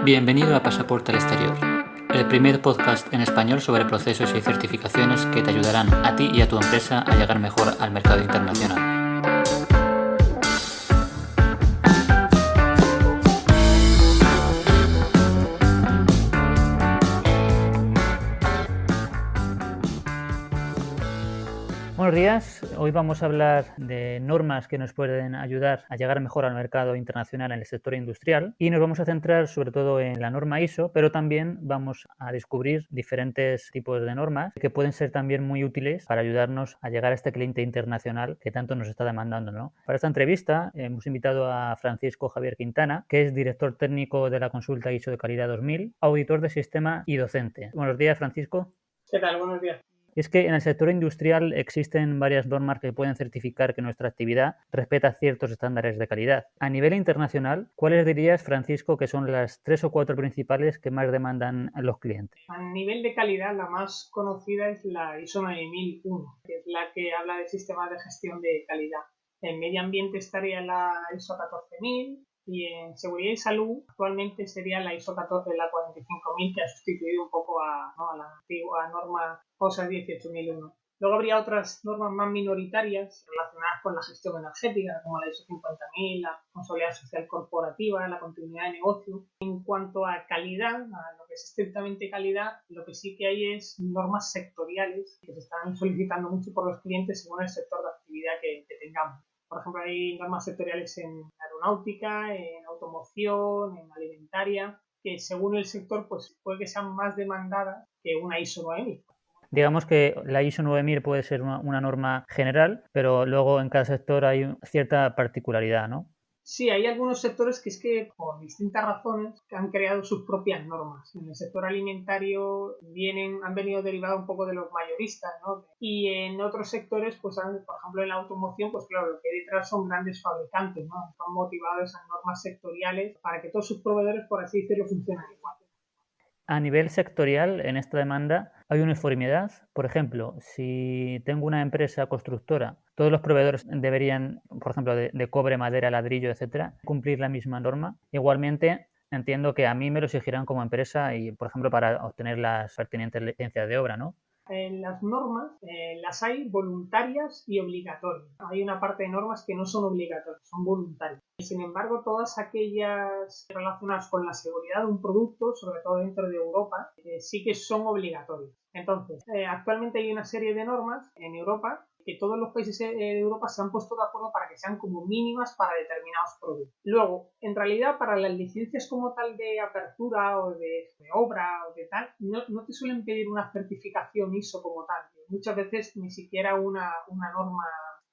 Bienvenido a Pasaporte al Exterior, el primer podcast en español sobre procesos y certificaciones que te ayudarán a ti y a tu empresa a llegar mejor al mercado internacional. Buenos días, hoy vamos a hablar de normas que nos pueden ayudar a llegar mejor al mercado internacional en el sector industrial y nos vamos a centrar sobre todo en la norma ISO, pero también vamos a descubrir diferentes tipos de normas que pueden ser también muy útiles para ayudarnos a llegar a este cliente internacional que tanto nos está demandando, ¿no? Para esta entrevista hemos invitado a Francisco Javier Quintana, que es director técnico de la consulta ISO de calidad 2000, auditor de sistema y docente. Buenos días, Francisco. ¿Qué tal? Buenos días. Es que en el sector industrial existen varias normas que pueden certificar que nuestra actividad respeta ciertos estándares de calidad. A nivel internacional, ¿cuáles dirías, Francisco, que son las 3 o 4 principales que más demandan los clientes? A nivel de calidad, la más conocida es la ISO 9001, que es la que habla de sistemas de gestión de calidad. En medio ambiente estaría la ISO 14000 y en seguridad y salud actualmente sería la ISO 45000, que ha sustituido un poco a la antigua norma OSA 18001. Luego habría otras normas más minoritarias relacionadas con la gestión energética, como la ISO 50000, la responsabilidad social corporativa, la continuidad de negocio. En cuanto a calidad, a lo que es estrictamente calidad, lo que sí que hay es normas sectoriales que se están solicitando mucho por los clientes según el sector de actividad que tengamos. Por ejemplo, hay normas sectoriales en aeronáutica, en automoción, en alimentaria, que según el sector pues puede que sean más demandadas que una ISO 9000. Digamos que la ISO 9000 puede ser una norma general, pero luego en cada sector hay cierta particularidad, ¿no? Sí, hay algunos sectores que es que por distintas razones han creado sus propias normas. En el sector alimentario han venido derivados un poco de los mayoristas, ¿no? Y en otros sectores, pues por ejemplo en la automoción, pues claro, lo que hay detrás son grandes fabricantes, ¿no? Están motivados esas normas sectoriales para que todos sus proveedores, por así decirlo, funcionen igual. A nivel sectorial, en esta demanda hay uniformidad. Por ejemplo, si tengo una empresa constructora, todos los proveedores deberían, por ejemplo, de cobre, madera, ladrillo, etcétera, cumplir la misma norma. Igualmente, entiendo que a mí me lo exigirán como empresa y, por ejemplo, para obtener las pertinentes licencias de obra, ¿no? En las normas las hay voluntarias y obligatorias. Hay una parte de normas que no son obligatorias, son voluntarias. Sin embargo, todas aquellas relacionadas con la seguridad de un producto, sobre todo dentro de Europa, sí que son obligatorias. Entonces, actualmente hay una serie de normas en Europa que todos los países de Europa se han puesto de acuerdo para que sean como mínimas para determinados productos. Luego, en realidad, para las licencias como tal de apertura o de obra o de tal, no te suelen pedir una certificación ISO como tal. Muchas veces ni siquiera una norma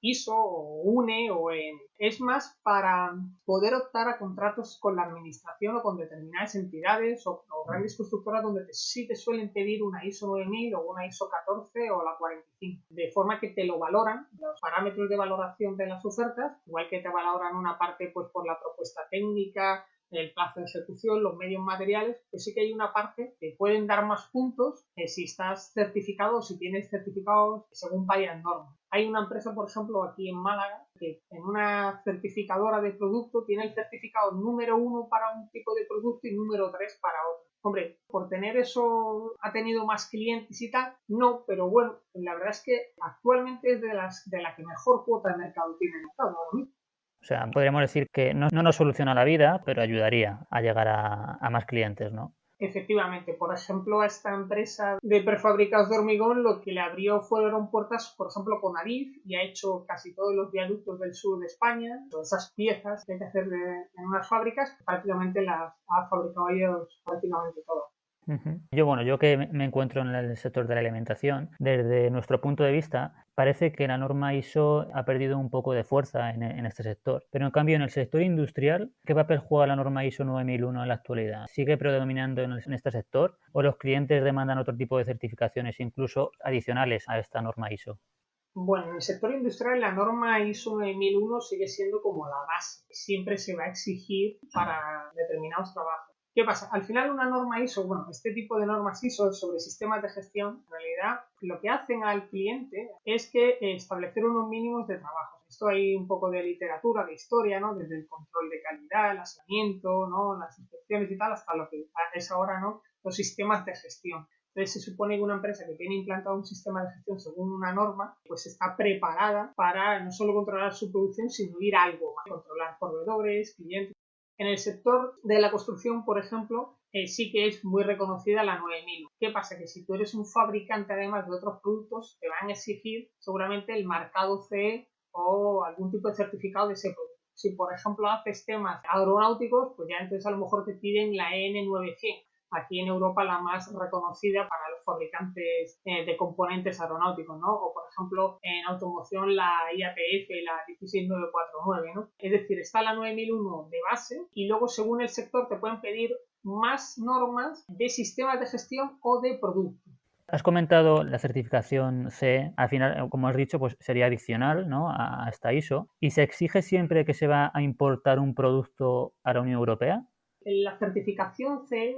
ISO o UNE o EN. Es más para poder optar a contratos con la administración o con determinadas entidades o grandes constructoras donde sí te suelen pedir una ISO 9000 o una ISO 14 o la 45. De forma que te lo valoran, los parámetros de valoración de las ofertas, igual que te valoran una parte pues por la propuesta técnica, el plazo de ejecución, los medios materiales, pues sí que hay una parte que pueden dar más puntos si estás certificado o si tienes certificados según vayan normas. Hay una empresa, por ejemplo, aquí en Málaga, que en una certificadora de producto tiene el certificado número 1 para un tipo de producto y número 3 para otro. Hombre, por tener eso ha tenido más clientes y tal, no, pero bueno, la verdad es que actualmente es de la que mejor cuota de mercado tiene el mercado ahora mismo. O sea, podríamos decir que no nos soluciona la vida, pero ayudaría a llegar a más clientes, ¿no? Efectivamente, por ejemplo, a esta empresa de prefabricados de hormigón lo que le abrió fueron puertas, por ejemplo, con Adif y ha hecho casi todos los viaductos del sur de España. Todas esas piezas que hay que hacer en unas fábricas, prácticamente las ha fabricado ellos prácticamente todas. Yo que me encuentro en el sector de la alimentación, desde nuestro punto de vista, parece que la norma ISO ha perdido un poco de fuerza en este sector. Pero en cambio, en el sector industrial, ¿qué papel juega la norma ISO 9001 en la actualidad? ¿Sigue predominando en este sector o los clientes demandan otro tipo de certificaciones, incluso adicionales a esta norma ISO? Bueno, en el sector industrial la norma ISO 9001 sigue siendo como la base. Siempre se va a exigir para determinados trabajos. ¿Qué pasa? Al final una norma ISO, bueno, este tipo de normas ISO sobre sistemas de gestión, en realidad lo que hacen al cliente es que establecer unos mínimos de trabajo. Esto hay un poco de literatura, de historia, ¿no? Desde el control de calidad, el aseamiento, ¿no? Las inspecciones inspecciones y tal, hasta lo que es ahora, ¿no? Los sistemas de gestión. Entonces se supone que una empresa que tiene implantado un sistema de gestión según una norma, pues está preparada para no solo controlar su producción, sino ir a algo más, controlar proveedores, clientes. En el sector de la construcción, por ejemplo, sí que es muy reconocida la 9001. ¿Qué pasa? Que si tú eres un fabricante además de otros productos, te van a exigir seguramente el marcado CE o algún tipo de certificado de ese producto. Si, por ejemplo, haces temas aeronáuticos, pues ya entonces a lo mejor te piden la EN9100. Aquí en Europa la más reconocida para los fabricantes de componentes aeronáuticos, ¿no? O, por ejemplo, en automoción la IATF, la 16949, ¿no? Es decir, está la 9001 de base y luego, según el sector, te pueden pedir más normas de sistemas de gestión o de producto. Has comentado la certificación C, al final, como has dicho, pues sería adicional, ¿no?, a esta ISO. ¿Y se exige siempre que se va a importar un producto a la Unión Europea? La certificación C,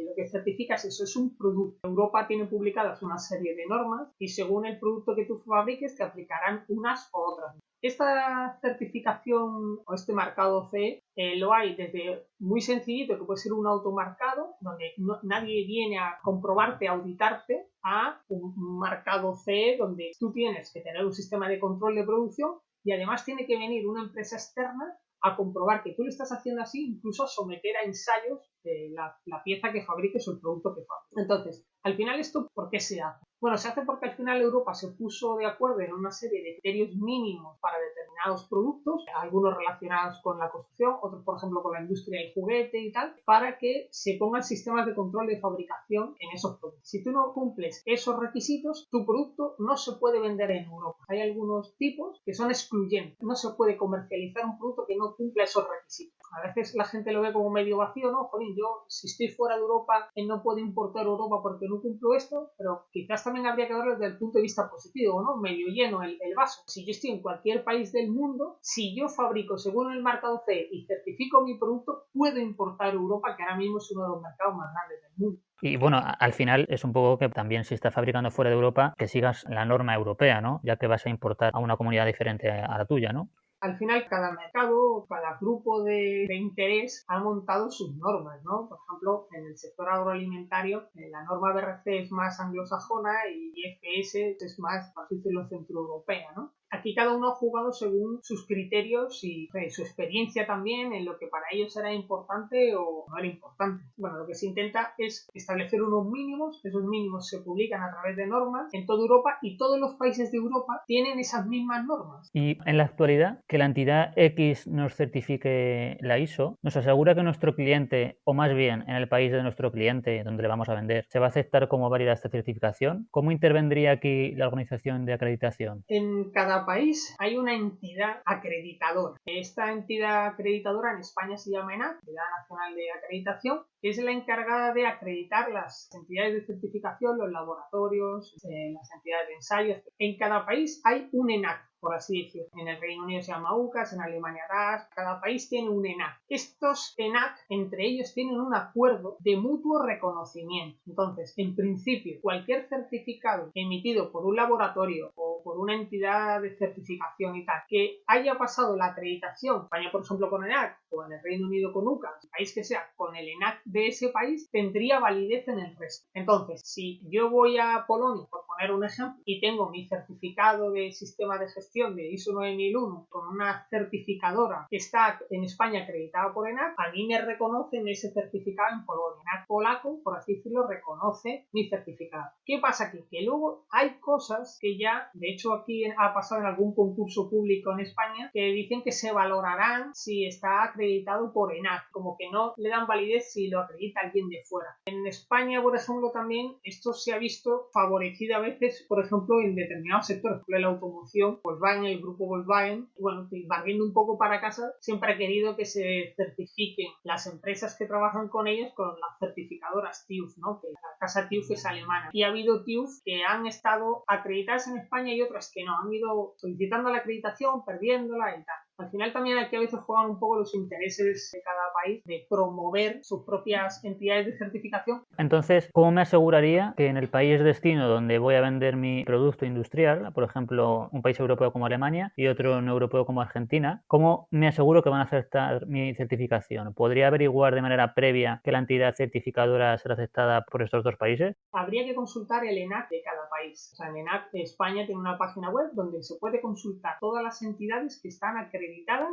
lo que certifica es eso, es un producto. Europa tiene publicadas una serie de normas y según el producto que tú fabriques te aplicarán unas u otras. Esta certificación o este marcado C lo hay desde muy sencillito, que puede ser un automarcado, donde nadie viene a comprobarte, a auditarte, a un marcado C, donde tú tienes que tener un sistema de control de producción y además tiene que venir una empresa externa a comprobar que tú lo estás haciendo así, incluso a someter a ensayos la pieza que fabriques o el producto que fabriques. Entonces, al final, ¿esto por qué se hace? Bueno, se hace porque al final Europa se puso de acuerdo en una serie de criterios mínimos para determinados productos, algunos relacionados con la construcción, otros, por ejemplo, con la industria del juguete y tal, para que se pongan sistemas de control de fabricación en esos productos. Si tú no cumples esos requisitos, tu producto no se puede vender en Europa. Hay algunos tipos que son excluyentes. No se puede comercializar un producto que no cumpla esos requisitos. A veces la gente lo ve como medio vacío, ¿no? Jolín, yo si estoy fuera de Europa no puedo importar a Europa porque no cumplo esto, pero quizás también habría que verlo desde el punto de vista positivo, ¿no? Medio lleno el vaso. Si yo estoy en cualquier país del mundo, si yo fabrico según el marcado C y certifico mi producto, puedo importar a Europa, que ahora mismo es uno de los mercados más grandes del mundo. Y bueno, al final es un poco que también si estás fabricando fuera de Europa, que sigas la norma europea, ¿no? Ya que vas a importar a una comunidad diferente a la tuya, ¿no? Al final, cada mercado, cada grupo de interés ha montado sus normas, ¿no? Por ejemplo, en el sector agroalimentario, la norma BRC es más anglosajona y IFS es más, por así decirlo, centroeuropea, ¿no? Aquí cada uno ha jugado según sus criterios y su experiencia también en lo que para ellos era importante o no era importante. Bueno, lo que se intenta es establecer unos mínimos, esos mínimos se publican a través de normas en toda Europa y todos los países de Europa tienen esas mismas normas. Y en la actualidad, que la entidad X nos certifique la ISO, nos asegura que nuestro cliente, o más bien en el país de nuestro cliente donde le vamos a vender, se va a aceptar como válida esta certificación. ¿Cómo intervendría aquí la organización de acreditación? En cada país hay una entidad acreditadora. Esta entidad acreditadora en España se llama ENAC, Entidad Nacional de Acreditación, que es la encargada de acreditar las entidades de certificación, los laboratorios, las entidades de ensayos. En cada país hay un ENAC, por así decirlo. En el Reino Unido se llama UCAS, en Alemania DAS, cada país tiene un ENAC. Estos ENAC, entre ellos, tienen un acuerdo de mutuo reconocimiento. Entonces, en principio, cualquier certificado emitido por un laboratorio o por una entidad de certificación y tal, que haya pasado la acreditación, España, por ejemplo, con ENAC, o en el Reino Unido con UCAS, el país que sea, con el ENAC de ese país, tendría validez en el resto. Entonces, si yo voy a Polonia, por poner un ejemplo, y tengo mi certificado de sistema de gestión de ISO 9001 con una certificadora que está en España acreditada por ENAC, a mí me reconocen ese certificado en Polonia. ENAC polaco, por así decirlo, reconoce mi certificado. ¿Qué pasa aquí? Que luego hay cosas que ya, de hecho aquí ha pasado en algún concurso público en España, que dicen que se valorarán si está acreditado por ENAC, como que no le dan validez si lo acredita alguien de fuera. En España, por ejemplo, también esto se ha visto favorecido a veces, por ejemplo, en determinados sectores, por ejemplo, la automoción, Volkswagen, el grupo Volkswagen, bueno, barriendo un poco para casa, siempre ha querido que se certifiquen las empresas que trabajan con ellos con las certificadoras TÜV, ¿no? Que la casa TÜV es alemana. Y ha habido TÜV que han estado acreditadas en España y otras que no, han ido solicitando la acreditación, perdiéndola y tal. Al final también aquí a veces juegan un poco los intereses de cada país de promover sus propias entidades de certificación. Entonces, ¿cómo me aseguraría que en el país destino donde voy a vender mi producto industrial, por ejemplo, un país europeo como Alemania y otro no europeo como Argentina, cómo me aseguro que van a aceptar mi certificación? ¿Podría averiguar de manera previa que la entidad certificadora será aceptada por estos dos países? Habría que consultar el ENAC de cada país. O sea, el ENAC de España tiene una página web donde se puede consultar todas las entidades que están acreditadas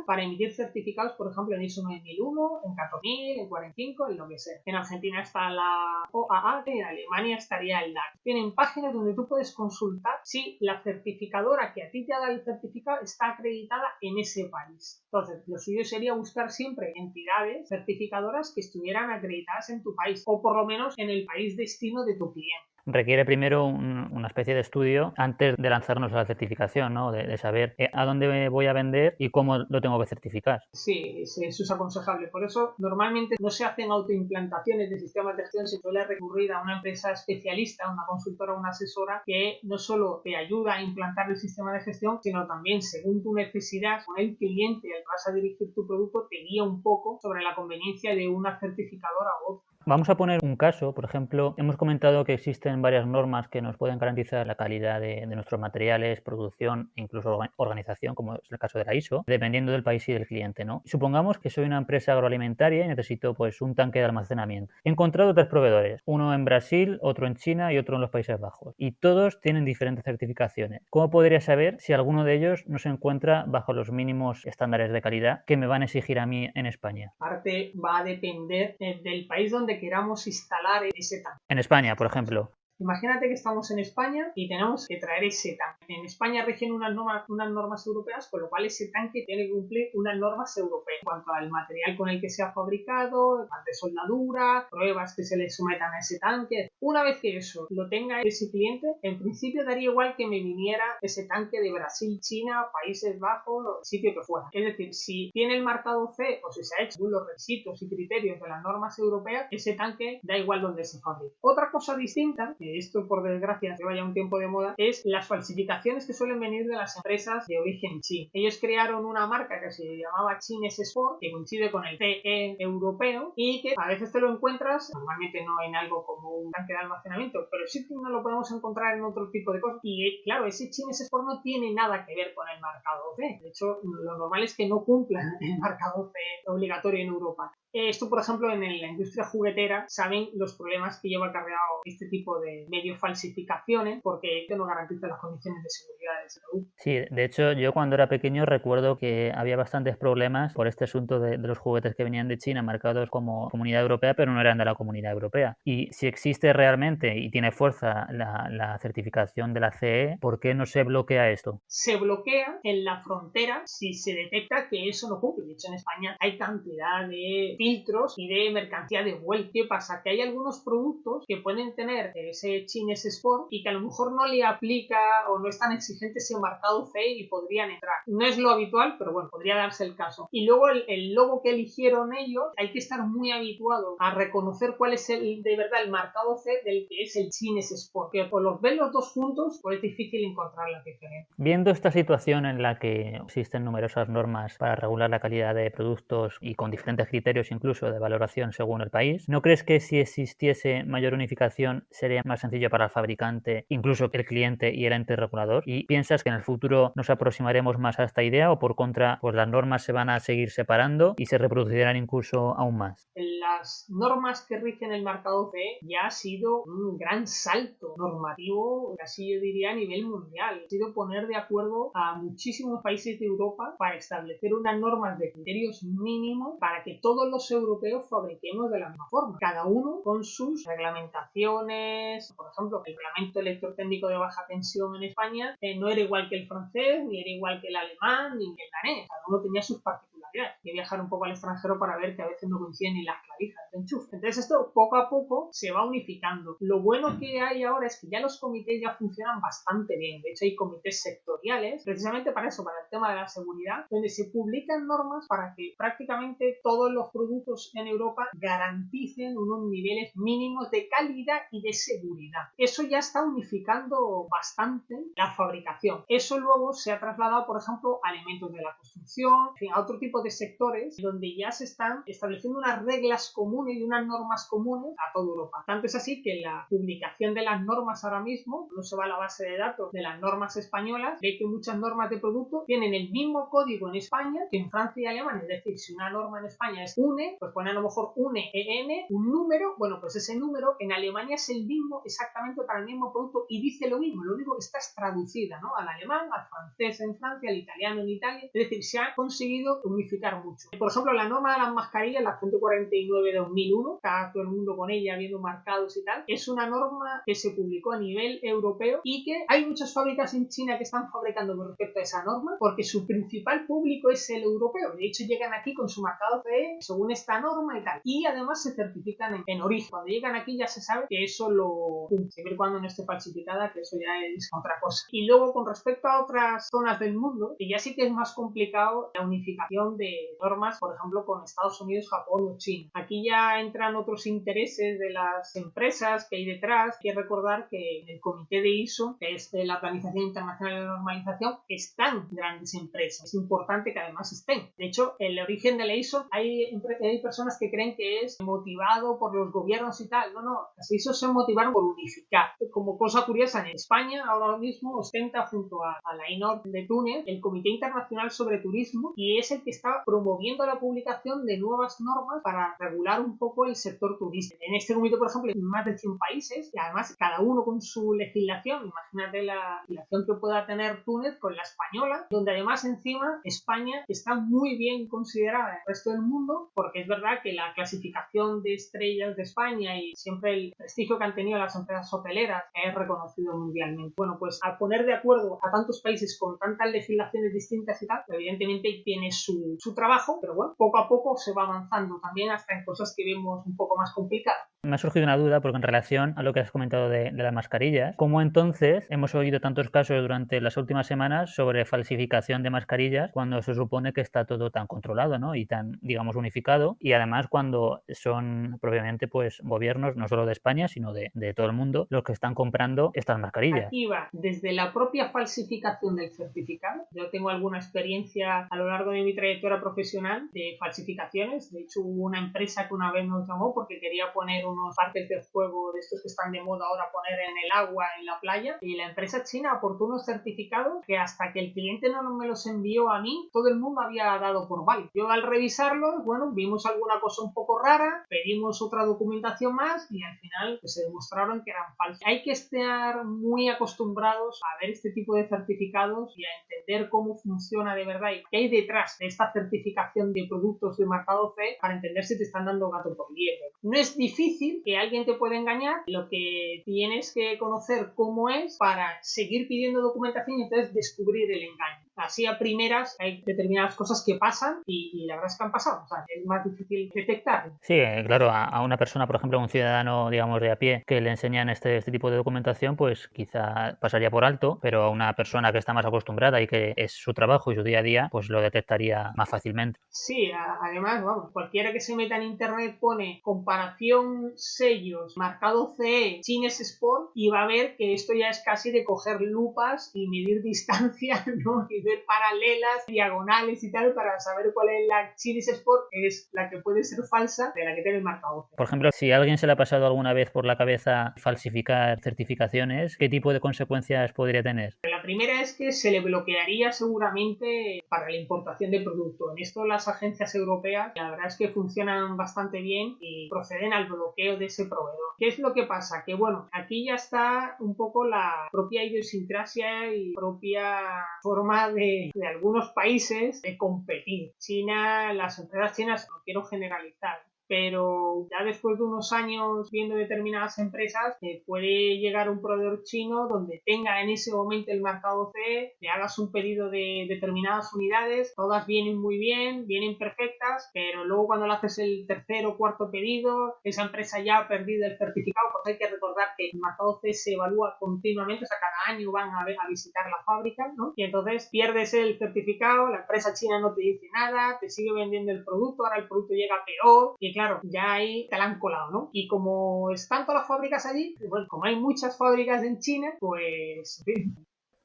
para emitir certificados, por ejemplo, en ISO 9001, en 14000, en 45, en lo que sea. En Argentina está la OAA, en Alemania estaría el DAC. Tienen páginas donde tú puedes consultar si la certificadora que a ti te ha dado el certificado está acreditada en ese país. Entonces, lo suyo sería buscar siempre entidades certificadoras que estuvieran acreditadas en tu país o por lo menos en el país destino de tu cliente. Requiere primero una especie de estudio antes de lanzarnos a la certificación, ¿no? De saber a dónde voy a vender y cómo lo tengo que certificar. Sí, eso es aconsejable. Por eso, normalmente no se hacen autoimplantaciones de sistemas de gestión, se suele recurrir a una empresa especialista, una consultora o una asesora que no solo te ayuda a implantar el sistema de gestión, sino también, según tu necesidad, con el cliente al que vas a dirigir tu producto, te guía un poco sobre la conveniencia de una certificadora u otra. Vamos a poner un caso, por ejemplo, hemos comentado que existen varias normas que nos pueden garantizar la calidad de nuestros materiales, producción e incluso organización, como es el caso de la ISO, dependiendo del país y del cliente, ¿no? Supongamos que soy una empresa agroalimentaria y necesito pues un tanque de almacenamiento. He encontrado tres proveedores, uno en Brasil, otro en China y otro en los Países Bajos, y todos tienen diferentes certificaciones. ¿Cómo podría saber si alguno de ellos no se encuentra bajo los mínimos estándares de calidad que me van a exigir a mí en España? Parte va a depender del país donde queramos instalar ese tanque. En España, por ejemplo. Imagínate que estamos en España y tenemos que traer ese tanque. En España rigen unas normas europeas, con lo cual ese tanque tiene que cumplir unas normas europeas en cuanto al material con el que se ha fabricado, de soldadura, pruebas que se le sometan a ese tanque. Una vez que eso lo tenga ese cliente, en principio daría igual que me viniera ese tanque de Brasil, China, Países Bajos, o sitio que fuera. Es decir, si tiene el marcado C o si se ha hecho según los requisitos y criterios de las normas europeas, ese tanque da igual donde se fabrique. Otra cosa distinta, que esto por desgracia lleva ya un tiempo de moda, es las falsificaciones que suelen venir de las empresas de origen chino. Ellos crearon una marca que se llamaba Chines Sport, que coincide con el CE europeo y que a veces te lo encuentras, normalmente no en algo como un tanque de almacenamiento, pero sí que no lo podemos encontrar en otro tipo de cosas. Y claro, ese Chines Sport no tiene nada que ver con el marcado C. De hecho, lo normal es que no cumplan el marcado C obligatorio en Europa. Esto, por ejemplo, en la industria juguetera saben los problemas que lleva acarreado este tipo de medio falsificaciones porque no garantiza las condiciones de seguridad de ese producto. Sí, de hecho yo cuando era pequeño recuerdo que había bastantes problemas por este asunto de los juguetes que venían de China marcados como Comunidad Europea, pero no eran de la Comunidad Europea. Y si existe realmente y tiene fuerza la certificación de la CE, ¿por qué no se bloquea esto? Se bloquea en la frontera si se detecta que eso no cumple. De hecho, en España hay cantidad de filtros y de mercancía de vuelta. ¿Qué pasa? Que hay algunos productos que pueden tener ese Chines Sport y que a lo mejor no le aplica o no es tan exigente ese marcado C y podrían entrar. No es lo habitual, pero bueno, podría darse el caso. Y luego el logo que eligieron ellos, hay que estar muy habituado a reconocer cuál es de verdad el marcado C del que es el Chines Sport. Que o los ven los dos juntos o es difícil encontrar la diferencia. Viendo esta situación en la que existen numerosas normas para regular la calidad de productos y con diferentes criterios incluso de valoración según el país, ¿no crees que si existiese mayor unificación sería más sencillo para el fabricante, incluso el cliente y el ente regulador? ¿Y piensas que en el futuro nos aproximaremos más a esta idea o por contra pues las normas se van a seguir separando y se reproducirán incluso aún más? Las normas que rigen el marcado CE ya ha sido un gran salto normativo, casi yo diría a nivel mundial. Ha sido poner de acuerdo a muchísimos países de Europa para establecer unas normas de criterios mínimos para que todos los europeos fabriquemos de la misma forma, cada uno con sus reglamentaciones. Por ejemplo, el reglamento electrotécnico de baja tensión en España no era igual que el francés, ni era igual que el alemán, ni que el danés. Cada uno tenía sus particularidades. Hay que viajar un poco al extranjero para ver que a veces no coinciden ni las clavijas. tu enchufe. Entonces esto poco a poco se va unificando. Lo bueno que hay ahora es que ya los comités ya funcionan bastante bien. De hecho hay comités sectoriales, precisamente para eso, para el tema de la seguridad, donde se publican normas para que prácticamente todos los productos en Europa garanticen unos niveles mínimos de calidad y de seguridad. Eso ya está unificando bastante la fabricación. Eso luego se ha trasladado, por ejemplo, a elementos de la construcción, en fin, a otro tipo de sectores donde ya se están estableciendo unas reglas comunes y unas normas comunes a toda Europa. Tanto es así que la publicación de las normas ahora mismo, no se va a la base de datos de las normas españolas, ve que muchas normas de producto tienen el mismo código en España que en Francia y Alemania. Es decir, si una norma en España es UNE, pues pone a lo mejor UNE EN, un número, bueno, pues ese número en Alemania es el mismo exactamente para el mismo producto y dice lo mismo. Lo único que está es traducida, ¿no? Al alemán, al francés en Francia, al italiano en Italia. Es decir, se ha conseguido unificar mucho. Por ejemplo, la norma de las mascarillas, la 149 de 2001, está todo el mundo con ella viendo marcados y tal, es una norma que se publicó a nivel europeo y que hay muchas fábricas en China que están fabricando con respecto a esa norma porque su principal público es el europeo. De hecho, llegan aquí con su marcado CE según esta norma y tal. Y además se certifican en origen. Cuando llegan aquí ya se sabe que eso lo siempre y cuando no esté falsificada, que eso ya es otra cosa. Y luego, con respecto a otras zonas del mundo, que ya sí que es más complicado la unificación de normas, por ejemplo, con Estados Unidos, Japón o China. Aquí ya entran otros intereses de las empresas que hay detrás. Hay que recordar que en el comité de ISO, que es la Organización Internacional de Normalización, están grandes empresas. Es importante que además estén. De hecho, el origen de la ISO, hay personas que creen que es motivado por los gobiernos y tal. No, las ISO se motivaron por unificar. Como cosa curiosa, en España ahora mismo ostenta junto a la INOR de Túnez el Comité Internacional sobre Turismo y es el que está promoviendo la publicación de nuevas normas para regular un poco el sector turístico. En este comité, por ejemplo, hay más de 100 países y además cada uno con su legislación. Imagínate la legislación que pueda tener Túnez con la española, donde además encima España está muy bien considerada en el resto del mundo, porque es verdad que la clasificación de estrellas de España y siempre el prestigio que han tenido las empresas hoteleras es reconocido mundialmente. Bueno, pues al poner de acuerdo a tantos países con tantas legislaciones distintas y tal, evidentemente tiene su trabajo, pero bueno, poco a poco se va avanzando también hasta en cosas que vemos un poco más complicadas. Me ha surgido una duda porque en relación a lo que has comentado de las mascarillas, ¿cómo entonces hemos oído tantos casos durante las últimas semanas sobre falsificación de mascarillas cuando se supone que está todo tan controlado, ¿no? Y tan, digamos, unificado? Y además cuando son propiamente pues gobiernos, no solo de España, sino de todo el mundo, los que están comprando estas mascarillas. Aquí va desde la propia falsificación del certificado. Yo tengo alguna experiencia a lo largo de mi trayectoria profesional de falsificaciones. De hecho, hubo una empresa que una vez nos llamó porque quería poner unos parques de fuego de estos que están de moda ahora poner en el agua, en la playa, y la empresa china aportó unos certificados que hasta que el cliente no me los envió a mí, todo el mundo había dado por válido. Yo al revisarlos, bueno, vimos alguna cosa un poco rara, pedimos otra documentación más y al final pues, se demostraron que eran falsos. Hay que estar muy acostumbrados a ver este tipo de certificados y a entender cómo funciona de verdad y qué hay detrás de esta certificación de productos de marcado CE para entender si te están dando gato por liebre. No es difícil que alguien te pueda engañar, lo que tienes que conocer cómo es para seguir pidiendo documentación y entonces descubrir el engaño. Así a primeras hay determinadas cosas que pasan y la verdad es que han pasado, o sea, es más difícil detectar. Sí, claro, a una persona, por ejemplo, un ciudadano, digamos, de a pie, que le enseñan este tipo de documentación, pues quizá pasaría por alto, pero a una persona que está más acostumbrada y que es su trabajo y su día a día, pues lo detectaría más fácilmente. Sí, además, vamos, cualquiera que se meta en internet pone comparación sellos, marcado CE, Chines Sport y va a ver que esto ya es casi de coger lupas y medir distancia, ¿no? Y ver paralelas, diagonales y tal para saber cuál es la Chines Sport, que es la que puede ser falsa de la que tiene el marcado CE. Por ejemplo, si a alguien se le ha pasado alguna vez por la cabeza falsificar certificaciones, ¿qué tipo de consecuencias podría tener? La primera es que se le bloquearía seguramente para la importación de producto. En esto las agencias europeas la verdad es que funcionan bastante bien y proceden al bloqueo de ese proveedor. ¿Qué es lo que pasa? Que bueno, aquí ya está un poco la propia idiosincrasia y propia forma de algunos países de competir. China, las empresas chinas, no quiero generalizar, pero ya después de unos años viendo determinadas empresas, puede llegar un proveedor chino donde tenga en ese momento el mercado CE, le hagas un pedido de determinadas unidades, todas vienen muy bien, vienen perfectas, pero luego cuando le haces el tercer o cuarto pedido, esa empresa ya ha perdido el certificado, porque hay que recordar que el mercado CE se evalúa continuamente, o sea, cada año van a visitar la fábrica, ¿no? Y entonces pierdes el certificado, la empresa china no te dice nada, te sigue vendiendo el producto, ahora el producto llega peor, y claro, ya ahí te la han colado, ¿no? Y como están todas las fábricas allí, bueno, como hay muchas fábricas en China, pues...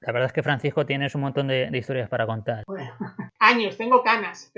La verdad es que, Francisco, tienes un montón de historias para contar. Bueno, años, tengo canas.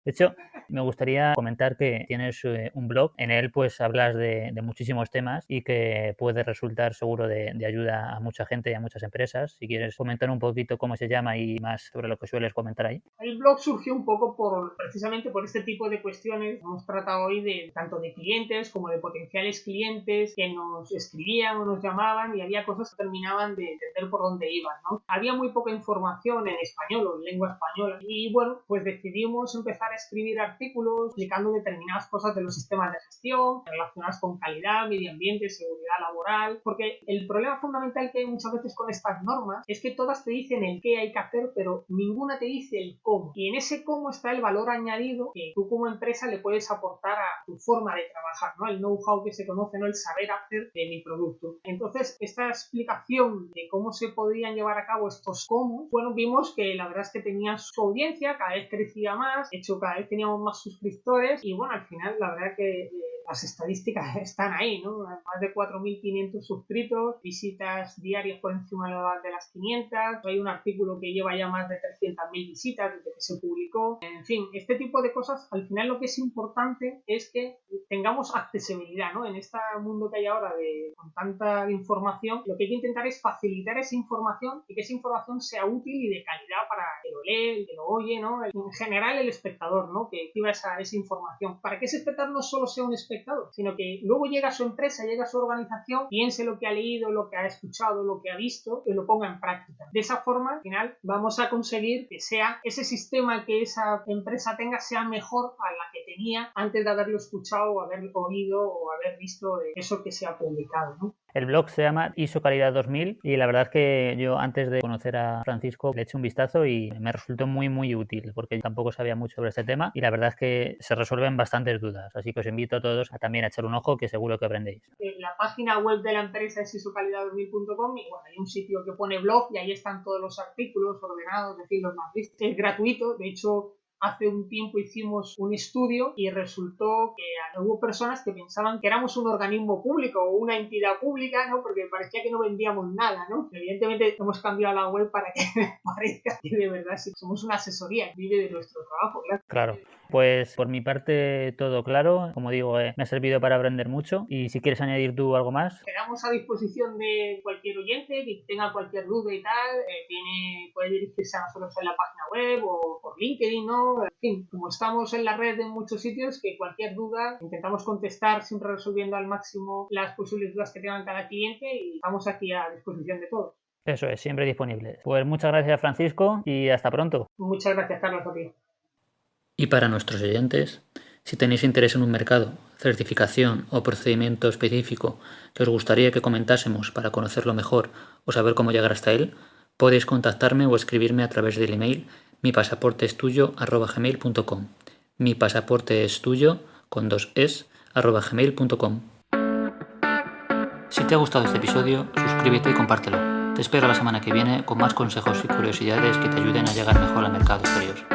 De hecho, me gustaría comentar que tienes un blog. En él pues hablas de muchísimos temas y que puede resultar seguro de ayuda a mucha gente y a muchas empresas. Si quieres comentar un poquito cómo se llama y más sobre lo que sueles comentar ahí. El blog surgió un poco precisamente por este tipo de cuestiones. Hemos tratado hoy tanto de clientes como de potenciales clientes que nos escribían o nos llamaban y había cosas que terminaban de entender por dónde iban, ¿no? Había muy poca información en español o en lengua española y bueno, pues decidimos empezar a escribir artículos explicando determinadas cosas de los sistemas de gestión relacionadas con calidad, medio ambiente, seguridad laboral, porque el problema fundamental que hay muchas veces con estas normas es que todas te dicen el qué hay que hacer, pero ninguna te dice el cómo. Y en ese cómo está el valor añadido que tú como empresa le puedes aportar a tu forma de trabajar, ¿no? El know-how que se conoce, ¿no? El saber hacer de mi producto. Entonces, esta explicación de cómo se podían llevar a cabo estos cómo, bueno, vimos que la verdad es que tenía su audiencia, cada vez crecía más, de hecho cada vez teníamos más suscriptores y bueno, al final la verdad que las estadísticas están ahí, ¿no? Más de 4.500 suscritos, visitas diarias por encima de las 500, hay un artículo que lleva ya más de 300.000 visitas desde que se publicó. En fin, este tipo de cosas, al final lo que es importante es que tengamos accesibilidad, ¿no? En este mundo que hay ahora con tanta información, lo que hay que intentar es facilitar esa información y que esa información sea útil y de calidad para el que lo lee, el que lo oye, ¿no? En general el espectador, ¿no? Que reciba esa información. Para que ese espectador no solo sea un espectador, sino que luego llega a su empresa, llega a su organización, piense lo que ha leído, lo que ha escuchado, lo que ha visto y lo ponga en práctica. De esa forma, al final, vamos a conseguir que sea ese sistema que esa empresa tenga sea mejor a la que tenía antes de haberlo escuchado o haber oído o haber visto de eso que se ha publicado, ¿no? El blog se llama ISO Calidad 2000 y la verdad es que yo antes de conocer a Francisco le eché un vistazo y me resultó muy muy útil porque yo tampoco sabía mucho sobre este tema y la verdad es que se resuelven bastantes dudas, así que os invito a todos a también a echar un ojo que seguro que aprendéis. La página web de la empresa es isocalidad2000.com y bueno, hay un sitio que pone blog y ahí están todos los artículos ordenados, es decir, los más vistos. Es gratuito, de hecho hace un tiempo hicimos un estudio y resultó que hubo personas que pensaban que éramos un organismo público o una entidad pública, ¿no? Porque parecía que no vendíamos nada, ¿no? Evidentemente hemos cambiado la web para que parezca que de verdad sí, somos una asesoría, vive de nuestro trabajo, claro. Claro. Pues por mi parte todo claro, como digo, me ha servido para aprender mucho y si quieres añadir tú algo más. Quedamos a disposición de cualquier oyente que tenga cualquier duda y tal, puede dirigirse a nosotros en la página web o por LinkedIn, ¿no? En fin, como estamos en la red en muchos sitios, que cualquier duda intentamos contestar siempre resolviendo al máximo las posibles dudas que tengan cada cliente y estamos aquí a disposición de todos. Eso es, siempre disponible. Pues muchas gracias, Francisco, y hasta pronto. Muchas gracias, Carlos, a ti. Y para nuestros oyentes, si tenéis interés en un mercado, certificación o procedimiento específico que os gustaría que comentásemos para conocerlo mejor o saber cómo llegar hasta él, podéis contactarme o escribirme a través del email mipasaporteestuyo@gmail.com mipasaporteestuyo@gmail.com. Si te ha gustado este episodio, suscríbete y compártelo. Te espero la semana que viene con más consejos y curiosidades que te ayuden a llegar mejor al mercado exterior.